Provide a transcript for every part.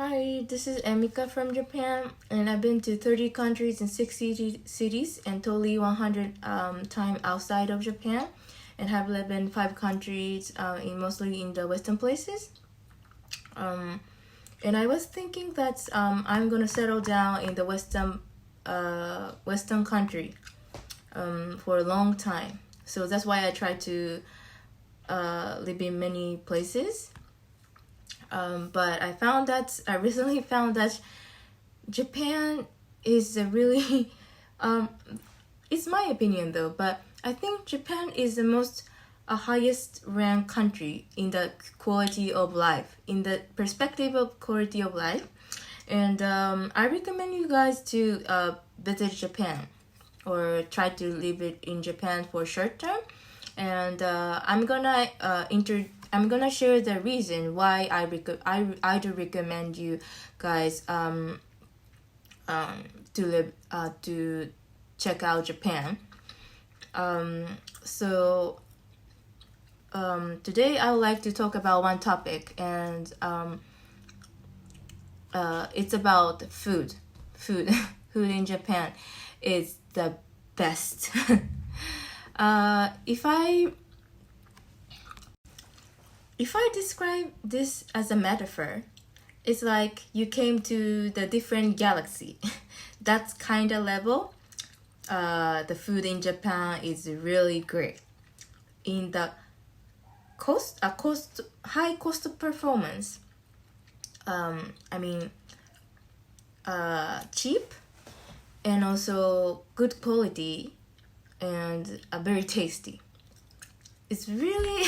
Hi, this is Emika from Japan, and I've been to 30 countries and 60 cities, and totally 100 time outside of Japan, and have lived in 5 countries, mostly in the Western places. Um, and I was thinking that I'm gonna settle down in the Western country for a long time. So that's why I try to live in many places. But I recently found that Japan is a really, um, it's my opinion though, but I think Japan is the most highest ranked country in the quality of life, in the perspective of quality of life. And I recommend you guys to visit Japan or try to live it in Japan for short term. And I'm gonna share the reason why I do recommend you guys to live to check out Japan. So today I would like to talk about one topic, and it's about food. Food, food in Japan is the best. If I describe this as a metaphor, it's like you came to the different galaxy. That's kind of level. The food in Japan is really great. In the high cost of performance. I mean, cheap and also good quality and very tasty. It's really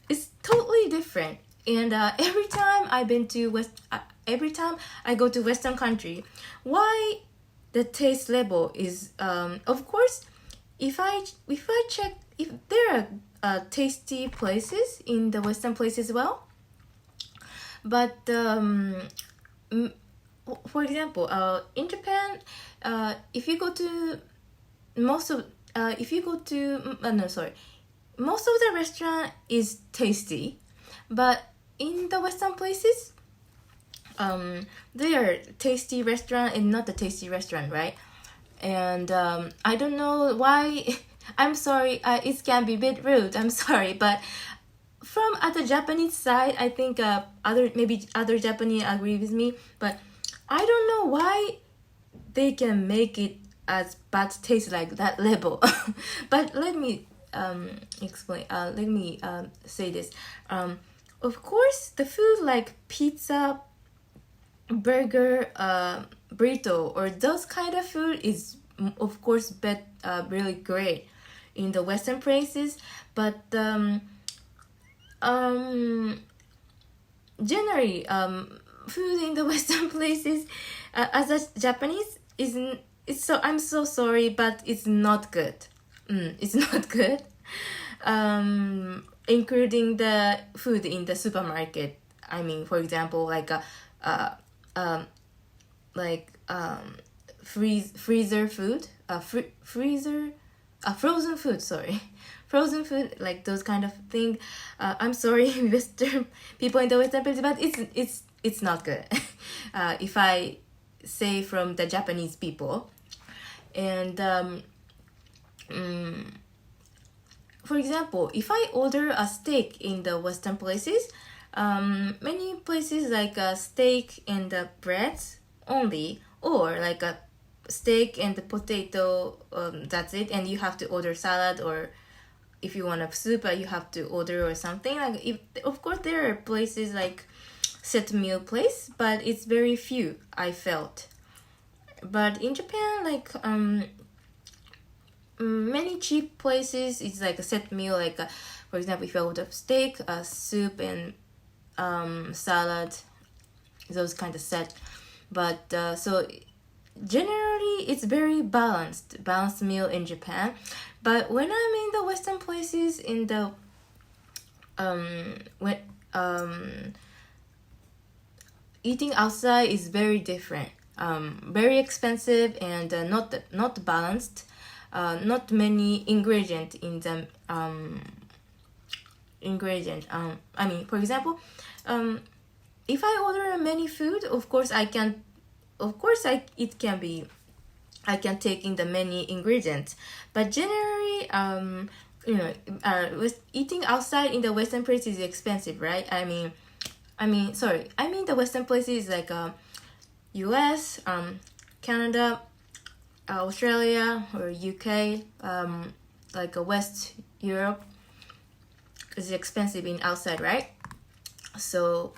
it's totally different. And every time I go to Western country, why the taste level is of course, if I check if there are tasty places in the Western place as well, but for example, in Japan, if you go to most of if you go to no sorry most of the restaurant is tasty, but in the Western places, they are tasty restaurant and not the tasty restaurant, right? And I don't know why. I'm sorry, it can be a bit rude. I'm sorry, but from other Japanese side, I think other Japanese agree with me, but I don't know why they can make it as bad taste like that level. But let me explain. Let me say this. Of course, the food like pizza, burger, burrito, or those kind of food is of course really great in the Western places, but generally food in the Western places as a Japanese isn't. It's so I'm so sorry, but it's not good. It's not good. Including the food in the supermarket. I mean, for example, like freezer food, frozen food. Sorry, frozen food, like those kind of thing. I'm sorry, Western people in the Western place, but it's not good. If I say from the Japanese people, and for example, if I order a steak in the Western places, many places like a steak and the breads only, or like a steak and the potato, that's it, and you have to order salad, or if you want a soup, you have to order or something. Like, of course, there are places like set meal place, but it's very few, I felt. But in Japan, like many cheap places, it's like a set meal, like for example, if you order steak, soup, and salad, those kind of set. But so generally it's very balanced meal in Japan. But when I'm in the Western places, in the when eating outside is very different, very expensive, and not balanced, not many ingredients ingredient. I mean, for example, if I order many food, of course I can, it can be, I can take in the many ingredients. But generally, with eating outside in the Western places is expensive, right? I mean the Western places like U.S., Canada, Australia, or UK, like West Europe is expensive in outside, right? So